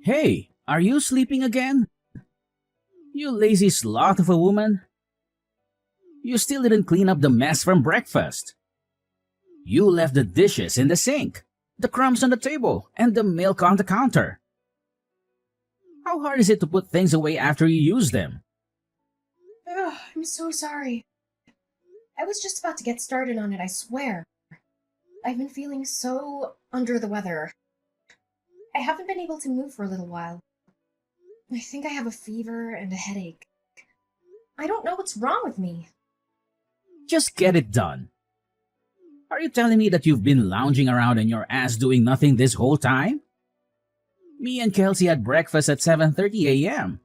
Hey, are you sleeping again? You lazy sloth of a woman. You still didn't clean up the mess from breakfast. You left the dishes in the sink, the crumbs on the table, and the milk on the counter. How hard is it to put things away after you use them? Ugh, I'm so sorry. I was just about to get started on it, I swear. I've been feeling so under the weather. I haven't been able to move for a little while. I think I have a fever and a headache. I don't know what's wrong with me. Just get it done. Are you telling me that you've been lounging around in your ass doing nothing this whole time? Me and Kelsey had breakfast at 7:30 a.m.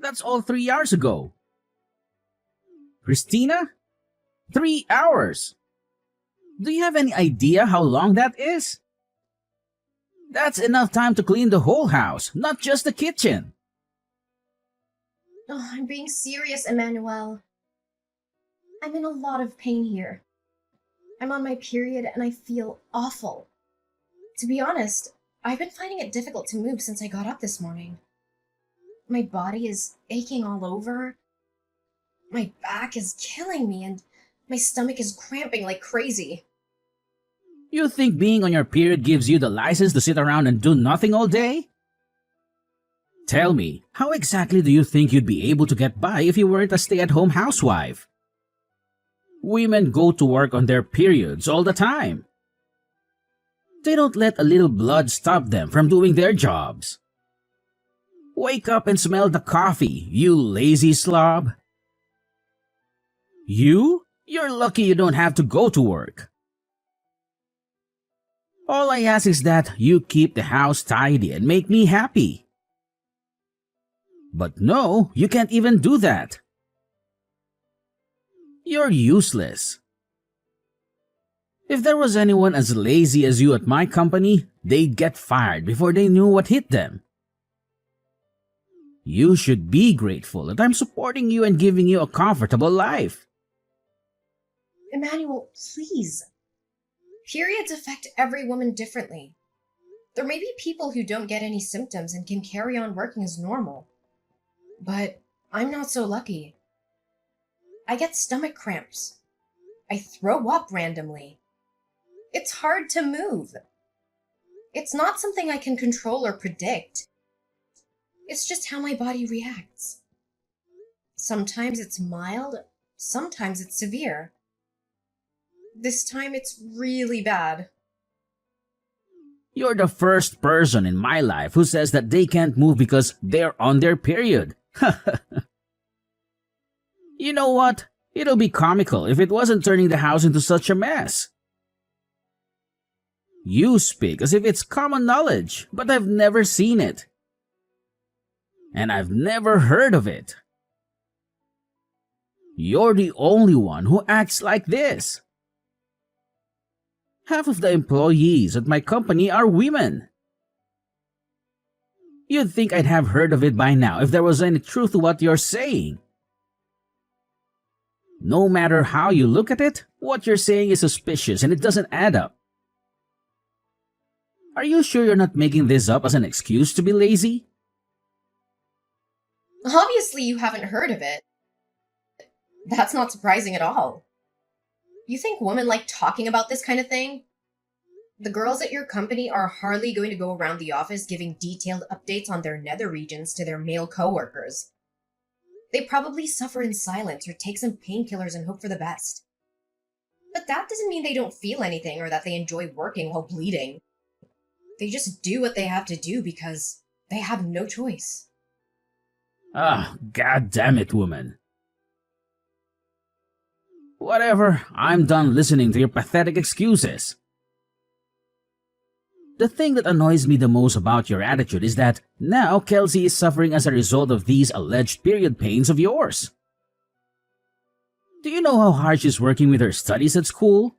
That's all 3 hours ago. Christina? 3 hours! Do you have any idea how long that is? That's enough time to clean the whole house, not just the kitchen. Oh, I'm being serious, Emmanuel. I'm in a lot of pain here. I'm on my period and I feel awful. To be honest, I've been finding it difficult to move since I got up this morning. My body is aching all over. My back is killing me and my stomach is cramping like crazy. You think being on your period gives you the license to sit around and do nothing all day? Tell me, how exactly do you think you'd be able to get by if you weren't a stay-at-home housewife? Women go to work on their periods all the time. They don't let a little blood stop them from doing their jobs. Wake up and smell the coffee, you lazy slob. You're lucky you don't have to go to work. All I ask is that you keep the house tidy and make me happy. But no, you can't even do that. You're useless. If there was anyone as lazy as you at my company, they'd get fired before they knew what hit them. You should be grateful that I'm supporting you and giving you a comfortable life. Emmanuel, please. Periods affect every woman differently. There may be people who don't get any symptoms and can carry on working as normal. But I'm not so lucky. I get stomach cramps. I throw up randomly. It's hard to move. It's not something I can control or predict. It's just how my body reacts. Sometimes it's mild, sometimes it's severe. This time it's really bad. You're the first person in my life who says that they can't move because they're on their period. You know what? It'll be comical if it wasn't turning the house into such a mess. You speak as if it's common knowledge, but I've never seen it. And I've never heard of it. You're the only one who acts like this. Half of the employees at my company are women. You'd think I'd have heard of it by now if there was any truth to what you're saying. No matter how you look at it, what you're saying is suspicious and it doesn't add up. Are you sure you're not making this up as an excuse to be lazy? Obviously, you haven't heard of it. That's not surprising at all. You think women like talking about this kind of thing? The girls at your company are hardly going to go around the office giving detailed updates on their nether regions to their male coworkers. They probably suffer in silence or take some painkillers and hope for the best. But that doesn't mean they don't feel anything or that they enjoy working while bleeding. They just do what they have to do because they have no choice. God damn it, woman. Whatever, I'm done listening to your pathetic excuses. The thing that annoys me the most about your attitude is that now Kelsey is suffering as a result of these alleged period pains of yours. Do you know how hard she's working with her studies at school?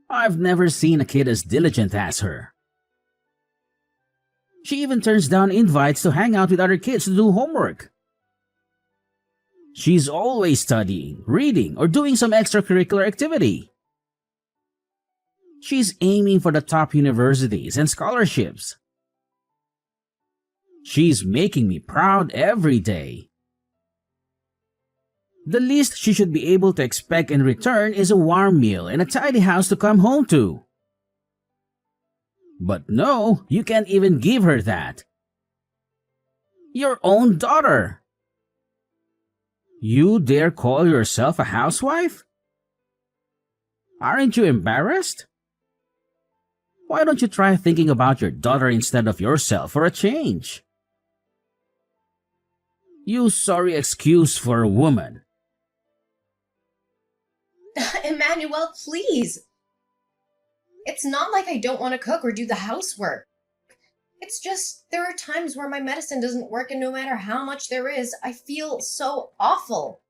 I've never seen a kid as diligent as her. She even turns down invites to hang out with other kids to do homework. She's always studying, reading, or doing some extracurricular activity. She's aiming for the top universities and scholarships. She's making me proud every day. The least she should be able to expect in return is a warm meal and a tidy house to come home to. But no, you can't even give her that. Your own daughter. You dare call yourself a housewife? Aren't you embarrassed? Why don't you try thinking about your daughter instead of yourself for a change? You sorry excuse for a woman. Emmanuel, please. It's not like I don't want to cook or do the housework. It's just there are times where my medicine doesn't work, and no matter how much there is, I feel so awful.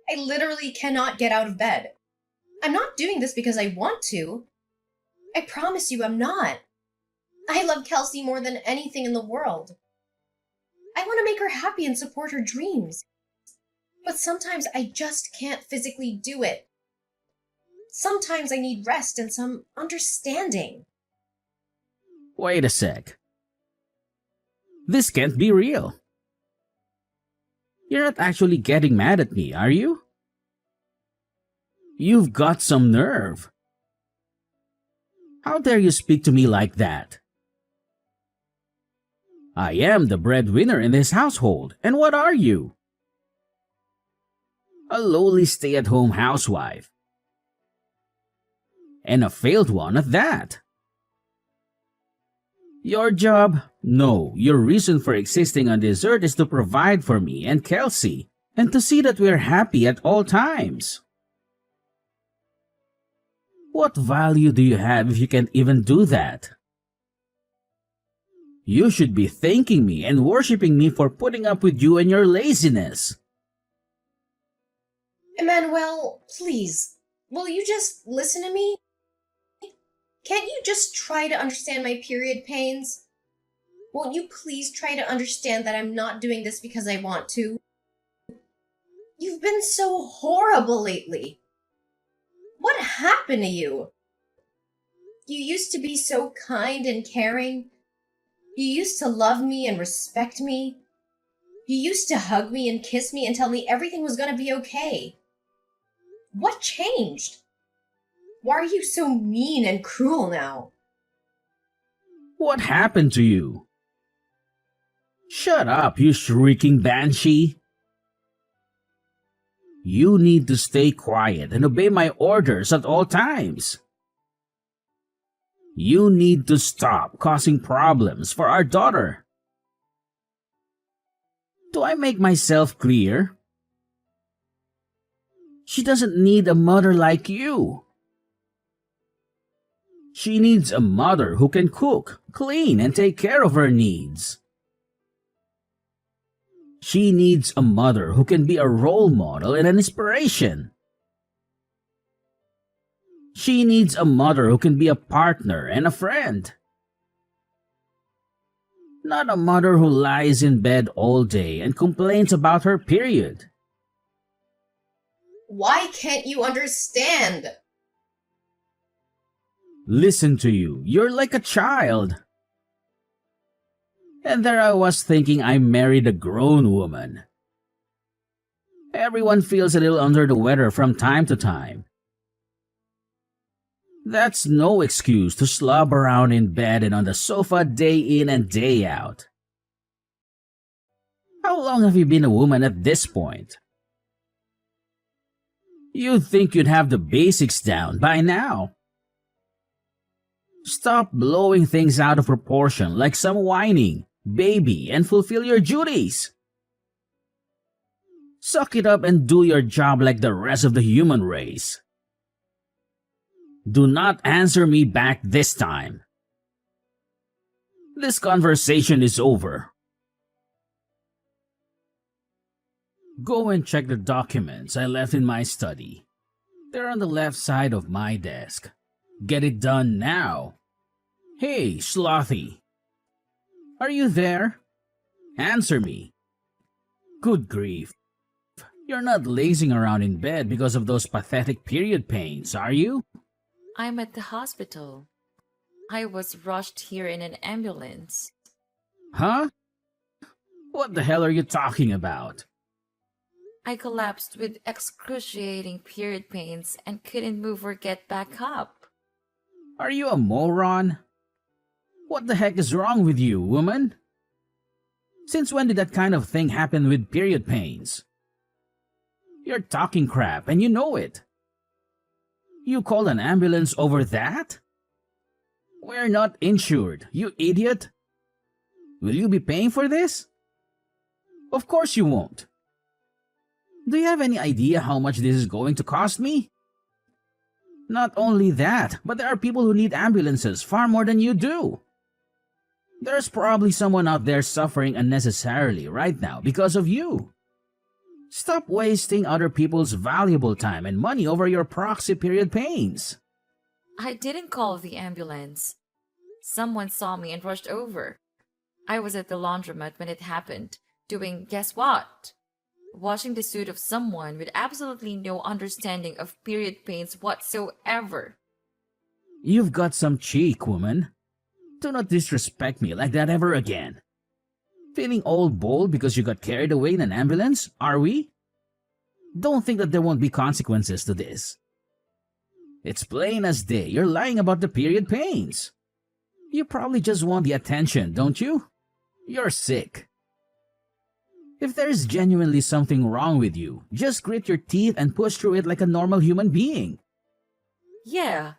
I literally cannot get out of bed. I'm not doing this because I want to. I promise you I'm not. I love Kelsey more than anything in the world. I want to make her happy and support her dreams. But sometimes I just can't physically do it. Sometimes I need rest and some understanding. Wait a sec. This can't be real. You're not actually getting mad at me, are you? You've got some nerve. How dare you speak to me like that? I am the breadwinner in this household, and what are you? A lowly stay-at-home housewife. And a failed one at that. Your job? No, your reason for existing on this earth is to provide for me and Kelsey, and to see that we're happy at all times. What value do you have if you can't even do that? You should be thanking me and worshiping me for putting up with you and your laziness. Emmanuel, please, will you just listen to me? Can't you just try to understand my period pains? Won't you please try to understand that I'm not doing this because I want to? You've been so horrible lately. What happened to you? You used to be so kind and caring. You used to love me and respect me. You used to hug me and kiss me and tell me everything was going to be okay. What changed? Why are you so mean and cruel now? What happened to you? Shut up, you shrieking banshee. You need to stay quiet and obey my orders at all times. You need to stop causing problems for our daughter. Do I make myself clear? She doesn't need a mother like you. She needs a mother who can cook, clean, and take care of her needs. She needs a mother who can be a role model and an inspiration. She needs a mother who can be a partner and a friend. Not a mother who lies in bed all day and complains about her period. Why can't you understand? Listen to you, you're like a child. And there I was thinking I married a grown woman. Everyone feels a little under the weather from time to time. That's no excuse to slob around in bed and on the sofa day in and day out. How long have you been a woman at this point? You'd think you'd have the basics down by now. Stop blowing things out of proportion like some whining baby and fulfill your duties. Suck it up and do your job like the rest of the human race. Do not answer me back this time. This conversation is over. Go and check the documents I left in my study. They're on the left side of my desk. Get it done now. Hey, Slothy. Are you there? Answer me. Good grief. You're not lazing around in bed because of those pathetic period pains, are you? I'm at the hospital. I was rushed here in an ambulance. Huh? What the hell are you talking about? I collapsed with excruciating period pains and couldn't move or get back up. Are you a moron? What the heck is wrong with you, woman? Since when did that kind of thing happen with period pains? You're talking crap and you know it. You called an ambulance over that? We're not insured, you idiot. Will you be paying for this? Of course you won't. Do you have any idea how much this is going to cost me? Not only that, but there are people who need ambulances far more than you do. There's probably someone out there suffering unnecessarily right now because of you. Stop wasting other people's valuable time and money over your proxy period pains. I didn't call the ambulance. Someone saw me and rushed over. I was at the laundromat when it happened, doing guess what? Washing the suit of someone with absolutely no understanding of period pains whatsoever. You've got some cheek, woman. Do not disrespect me like that ever again. Feeling all bold because you got carried away in an ambulance, are we? Don't think that there won't be consequences to this. It's plain as day you're lying about the period pains. You probably just want the attention, don't you? You're sick. If there's genuinely something wrong with you, just grit your teeth and push through it like a normal human being. Yeah,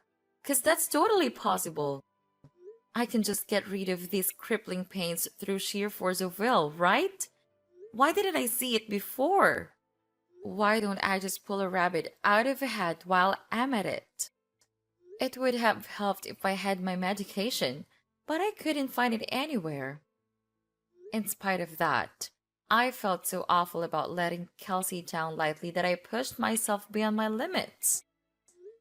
'cause that's totally possible. I can just get rid of these crippling pains through sheer force of will, right? Why didn't I see it before? Why don't I just pull a rabbit out of a hat while I'm at it? It would have helped if I had my medication, but I couldn't find it anywhere. In spite of that, I felt so awful about letting Kelsey down lightly that I pushed myself beyond my limits.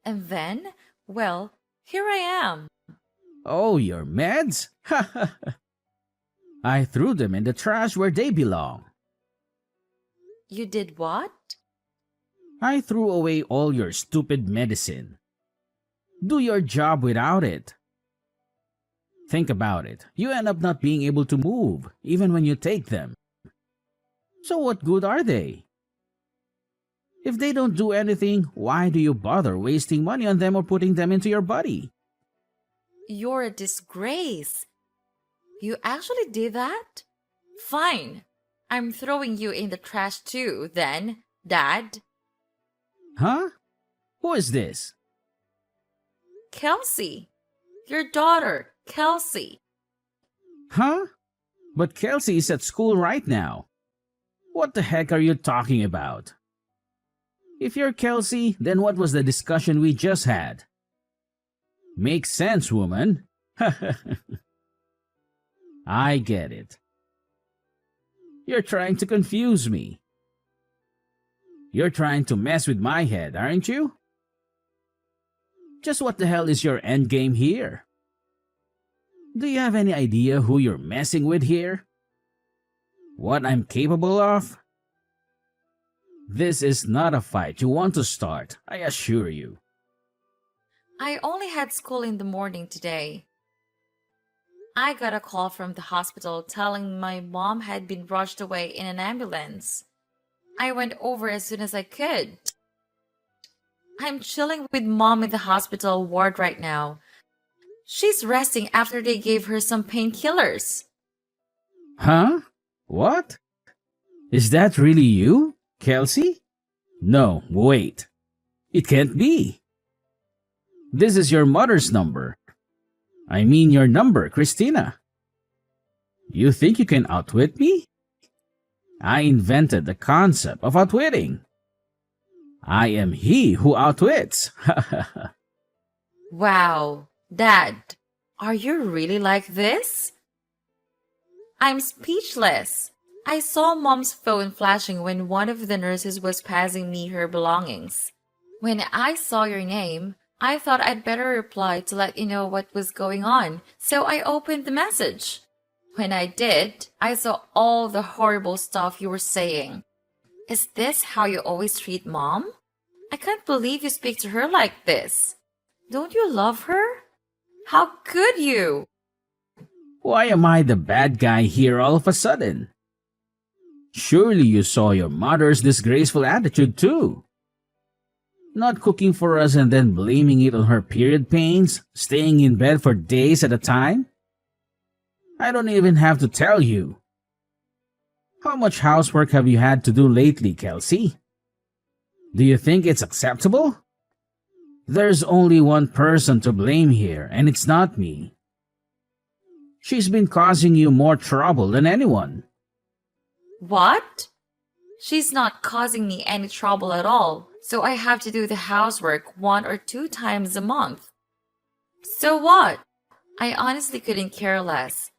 And then, well, here I am. Oh, your meds? I threw them in the trash where they belong. You did what? I threw away all your stupid medicine. Do your job without it. Think about it. You end up not being able to move, even when you take them. So what good are they? If they don't do anything, why do you bother wasting money on them or putting them into your body? You're a disgrace. You actually did that? Fine. I'm throwing you in the trash too, then, Dad. Huh? Who is this? Kelsey. Your daughter, Kelsey. Huh? But Kelsey is at school right now. What the heck are you talking about? If you're Kelsey, then what was the discussion we just had? Makes sense, woman. I get it. You're trying to confuse me. You're trying to mess with my head, aren't you? Just what the hell is your endgame here? Do you have any idea who you're messing with here? What I'm capable of? This is not a fight you want to start, I assure you. I only had school in the morning today. I got a call from the hospital telling my mom had been rushed away in an ambulance. I went over as soon as I could. I'm chilling with mom in the hospital ward right now. She's resting after they gave her some painkillers. Huh? What? Is that really you, Kelsey? No, wait. It can't be. This is your mother's number. I mean your number, Christina. You think you can outwit me? I invented the concept of outwitting. I am he who outwits. Wow, Dad, are you really like this? I'm speechless. I saw Mom's phone flashing when one of the nurses was passing me her belongings. When I saw your name, I thought I'd better reply to let you know what was going on, so I opened the message. When I did, I saw all the horrible stuff you were saying. Is this how you always treat Mom? I can't believe you speak to her like this. Don't you love her? How could you? Why am I the bad guy here all of a sudden? Surely you saw your mother's disgraceful attitude too. Not cooking for us and then blaming it on her period pains, staying in bed for days at a time? I don't even have to tell you. How much housework have you had to do lately, Kelsey? Do you think it's acceptable? There's only one person to blame here, and it's not me. She's been causing you more trouble than anyone. What? She's not causing me any trouble at all, so I have to do the housework 1 or 2 times a month. So what? I honestly couldn't care less.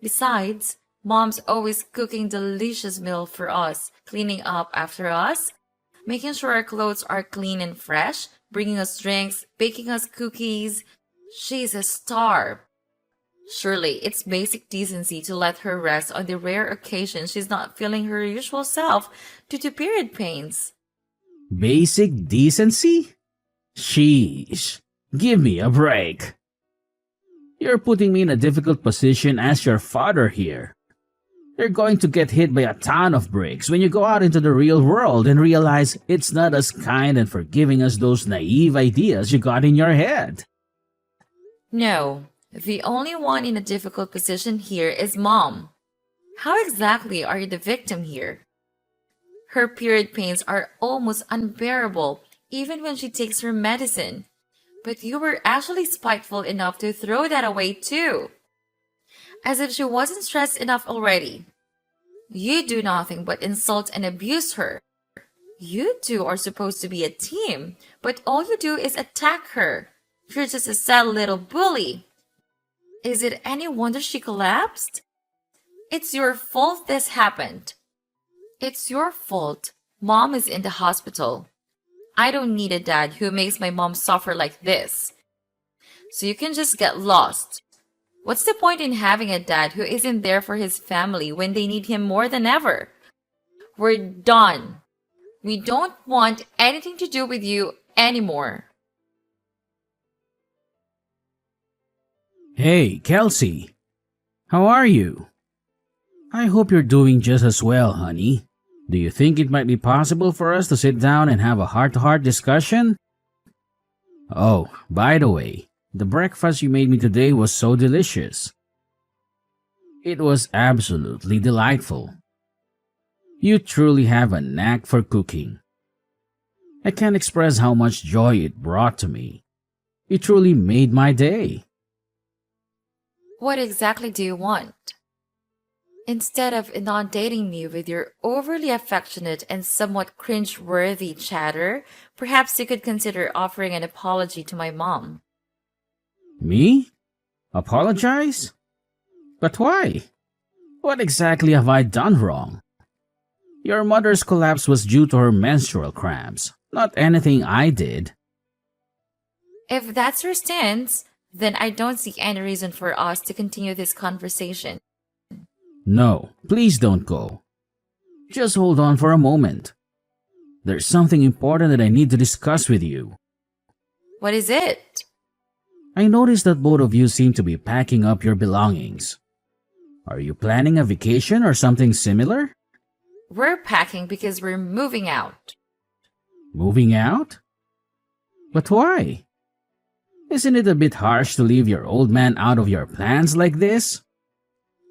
Besides, Mom's always cooking delicious meal for us, cleaning up after us, making sure our clothes are clean and fresh, bringing us drinks, baking us cookies. She's a star. Surely it's basic decency to let her rest on the rare occasion she's not feeling her usual self due to period pains. Basic decency? Sheesh. Give me a break. You're putting me in a difficult position as your father here. You're going to get hit by a ton of bricks when you go out into the real world and realize it's not as kind and forgiving as those naive ideas you got in your head. No, the only one in a difficult position here is Mom. How exactly are you the victim here? Her period pains are almost unbearable even when she takes her medicine. But you were actually spiteful enough to throw that away too. As if she wasn't stressed enough already. You do nothing but insult and abuse her. You two are supposed to be a team, but all you do is attack her. You're just a sad little bully. Is it any wonder she collapsed? It's your fault this happened. It's your fault. Mom is in the hospital. I don't need a dad who makes my mom suffer like this. So you can just get lost. What's the point in having a dad who isn't there for his family when they need him more than ever? We're done. We don't want anything to do with you anymore. Hey, Kelsey. How are you? I hope you're doing just as well, honey. Do you think it might be possible for us to sit down and have a heart-to-heart discussion? Oh, by the way, the breakfast you made me today was so delicious. It was absolutely delightful. You truly have a knack for cooking. I can't express how much joy it brought to me. You truly made my day. What exactly do you want? Instead of inundating me with your overly affectionate and somewhat cringe-worthy chatter, perhaps you could consider offering an apology to my mom. Me? Apologize? But why? What exactly have I done wrong? Your mother's collapse was due to her menstrual cramps, not anything I did. If that's your stance, then I don't see any reason for us to continue this conversation. No, please don't go. Just hold on for a moment. There's something important that I need to discuss with you. What is it? I noticed that both of you seem to be packing up your belongings. Are you planning a vacation or something similar? We're packing because we're moving out. Moving out? But why? Isn't it a bit harsh to leave your old man out of your plans like this?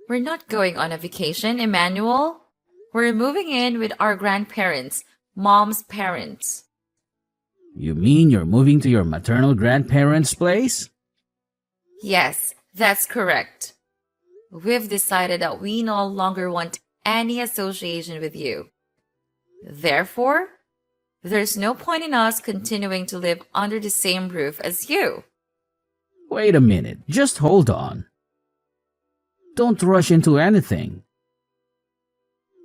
We're not going on a vacation, Emmanuel. We're moving in with our grandparents, Mom's parents. You mean you're moving to your maternal grandparents' place? Yes, that's correct. We've decided that we no longer want any association with you. Therefore, there's no point in us continuing to live under the same roof as you. Wait a minute, just hold on. Don't rush into anything.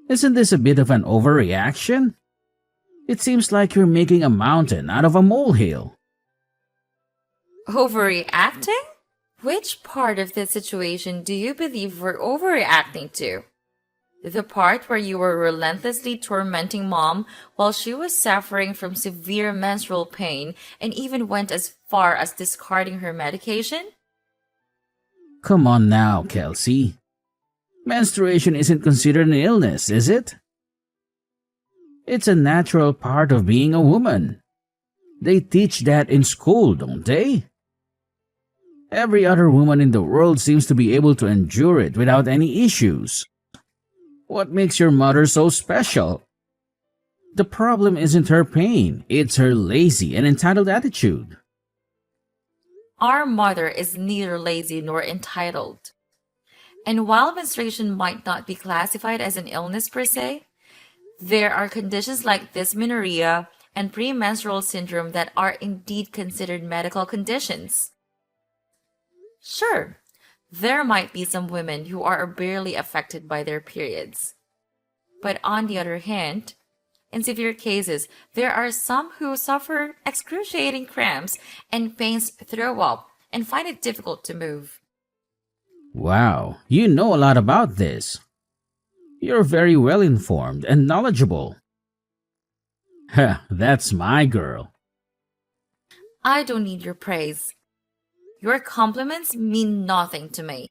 Isn't this a bit of an overreaction? It seems like you're making a mountain out of a molehill. The part where you were relentlessly tormenting mom while she was suffering from severe menstrual pain and even went as far as discarding her medication? Come on now, Kelsey. Menstruation isn't considered an illness, is it? It's a natural part of being a woman. They teach that in school, don't they? Every other woman in the world seems to be able to endure it without any issues. What makes your mother so special? The problem isn't her pain, it's her lazy and entitled attitude. Our mother is neither lazy nor entitled. And while menstruation might not be classified as an illness per se, there are conditions like dysmenorrhea and premenstrual syndrome that are indeed considered medical conditions. Sure, there might be some women who are barely affected by their periods. But on the other hand, in severe cases, there are some who suffer excruciating cramps and pains throw up and find it difficult to move. Wow, you know a lot about this. You're very well informed and knowledgeable. Heh, that's my girl. I don't need your praise. Your compliments mean nothing to me.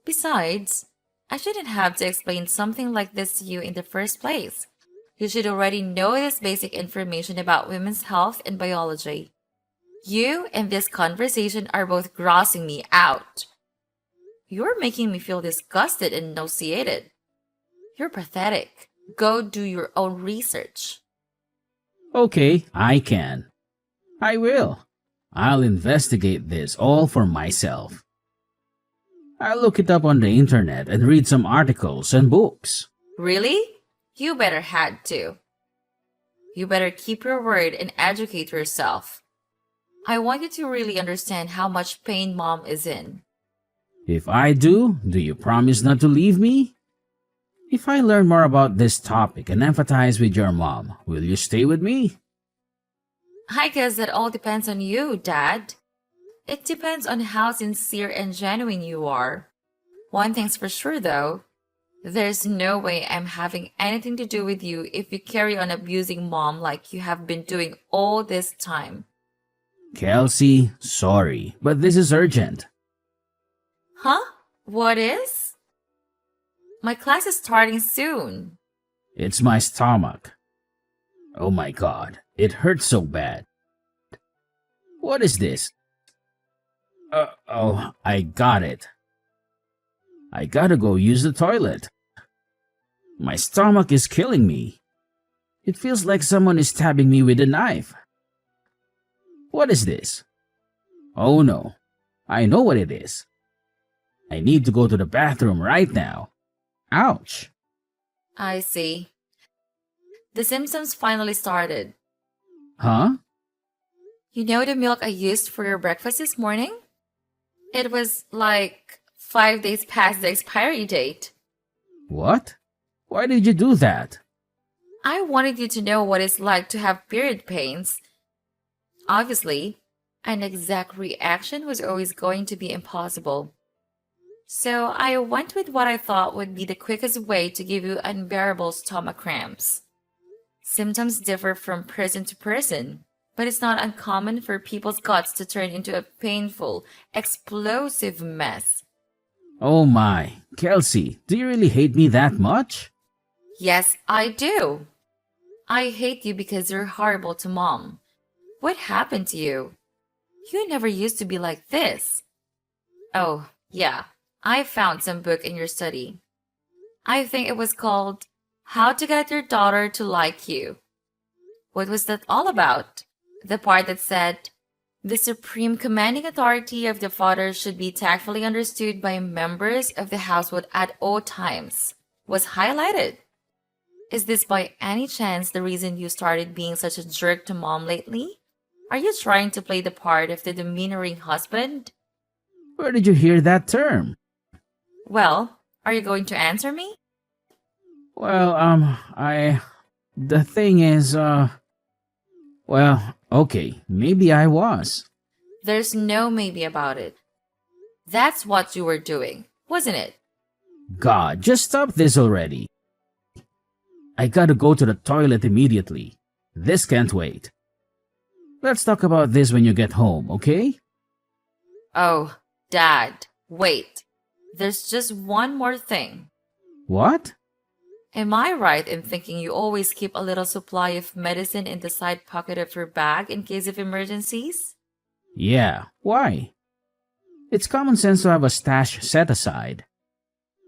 Besides, I shouldn't have to explain something like this to you in the first place. You should already know this basic information about women's health and biology. You and this conversation are both grossing me out. You're making me feel disgusted and nauseated. You're pathetic. Go do your own research. Okay, I can. I will. I'll investigate this all for myself. I'll look it up on the internet and read some articles and books. Really? You better had to. You better keep your word and educate yourself. I want you to really understand how much pain mom is in. If I do you promise not to leave me? If I learn more about this topic and empathize with your mom, will you stay with me? I guess that all depends on you, Dad. It depends on how sincere and genuine you are. One thing's for sure, though. There's no way I'm having anything to do with you if you carry on abusing mom like you have been doing all this time. Kelsey, sorry, but this is urgent. Huh? What is? My class is starting soon. It's my stomach. Oh my god, it hurts so bad. What is this? Oh, I got it. I gotta go use the toilet. My stomach is killing me. It feels like someone is stabbing me with a knife. What is this? Oh no, I know what it is. I need to go to the bathroom right now. Ouch. I see. The symptoms finally started. Huh? You know the milk I used for your breakfast this morning? It was like 5 days past the expiry date. What? Why did you do that? I wanted you to know what it's like to have period pains. Obviously, an exact reaction was always going to be impossible. So I went with what I thought would be the quickest way to give you unbearable stomach cramps. Symptoms differ from person to person, but it's not uncommon for people's guts to turn into a painful, explosive mess. Oh my, Kelsey, do you really hate me that much? Yes, I do. I hate you because you're horrible to mom. What happened to you? You never used to be like this. Oh, yeah, I found some book in your study. I think it was called How to Get Your Daughter to Like You. What was that all about? The part that said, the supreme commanding authority of the father should be tactfully understood by members of the household at all times, was highlighted. Is this by any chance the reason you started being such a jerk to mom lately? Are you trying to play the part of the demeanoring husband? Where did you hear that term? Well, are you going to answer me? Well, the thing is, well, okay, maybe I was. There's no maybe about it. That's what you were doing, wasn't it? God, just stop this already. I gotta go to the toilet immediately. This can't wait. Let's talk about this when you get home, okay? Oh, Dad, wait. There's just one more thing. What? Am I right in thinking you always keep a little supply of medicine in the side pocket of your bag in case of emergencies? Yeah, why? It's common sense to have a stash set aside.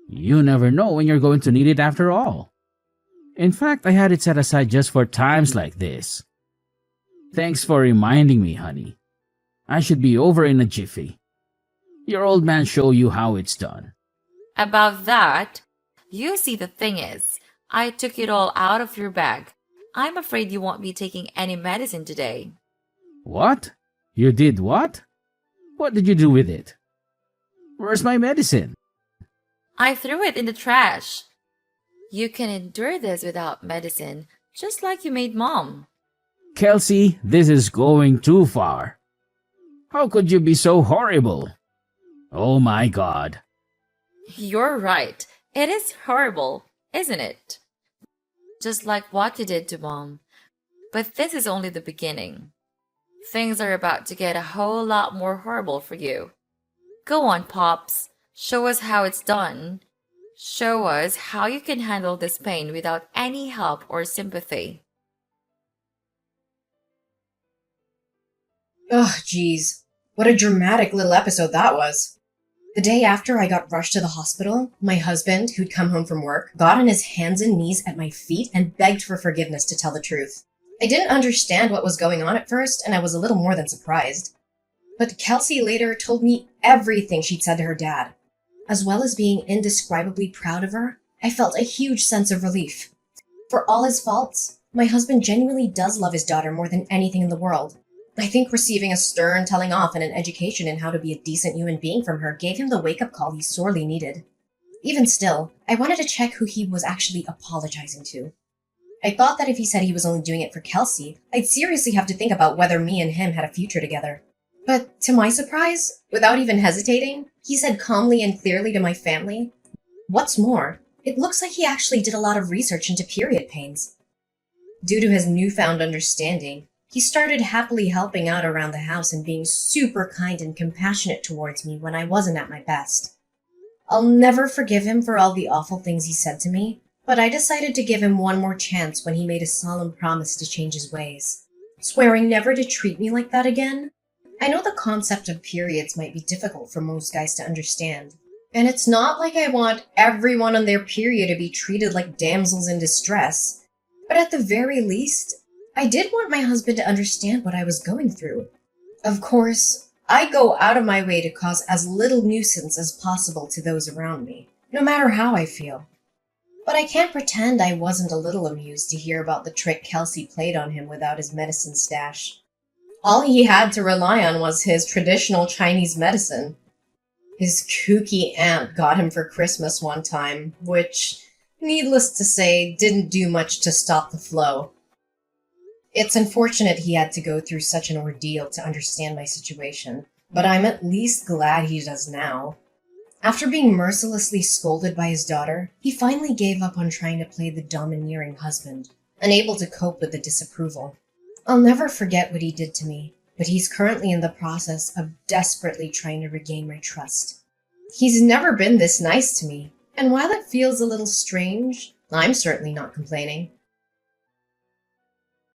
You never know when you're going to need it after all. In fact, I had it set aside just for times like this. Thanks for reminding me, honey. I should be over in a jiffy. Your old man show you how it's done. About that, you see, the thing is, I took it all out of your bag. I'm afraid you won't be taking any medicine today. What? You did what? What did you do with it? Where's my medicine? I threw it in the trash. You can endure this without medicine, just like you made Mom. Kelsey, this is going too far. How could you be so horrible? Oh my God. You're right. It is horrible, isn't it? Just like what you did to Mom. But this is only the beginning. Things are about to get a whole lot more horrible for you. Go on, Pops. Show us how it's done. Show us how you can handle this pain without any help or sympathy. Ugh, geez. What a dramatic little episode that was. The day after I got rushed to the hospital, my husband, who'd come home from work, got on his hands and knees at my feet and begged for forgiveness, to tell the truth. I didn't understand what was going on at first, and I was a little more than surprised. But Kelsey later told me everything she'd said to her dad. As well as being indescribably proud of her, I felt a huge sense of relief. For all his faults, my husband genuinely does love his daughter more than anything in the world. I think receiving a stern telling off and an education in how to be a decent human being from her gave him the wake-up call he sorely needed. Even still, I wanted to check who he was actually apologizing to. I thought that if he said he was only doing it for Kelsey, I'd seriously have to think about whether me and him had a future together. But to my surprise, without even hesitating, he said calmly and clearly to my family, "What's more, it looks like he actually did a lot of research into period pains." Due to his newfound understanding, he started happily helping out around the house and being super kind and compassionate towards me when I wasn't at my best. I'll never forgive him for all the awful things he said to me, but I decided to give him one more chance when he made a solemn promise to change his ways, swearing never to treat me like that again. I know the concept of periods might be difficult for most guys to understand, and it's not like I want everyone on their period to be treated like damsels in distress, but at the very least, I did want my husband to understand what I was going through. Of course, I go out of my way to cause as little nuisance as possible to those around me, no matter how I feel. But I can't pretend I wasn't a little amused to hear about the trick Kelsey played on him without his medicine stash. All he had to rely on was his traditional Chinese medicine. His kooky aunt got him for Christmas one time, which, needless to say, didn't do much to stop the flow. It's unfortunate he had to go through such an ordeal to understand my situation, but I'm at least glad he does now. After being mercilessly scolded by his daughter, he finally gave up on trying to play the domineering husband, unable to cope with the disapproval. I'll never forget what he did to me, but he's currently in the process of desperately trying to regain my trust. He's never been this nice to me, and while it feels a little strange, I'm certainly not complaining.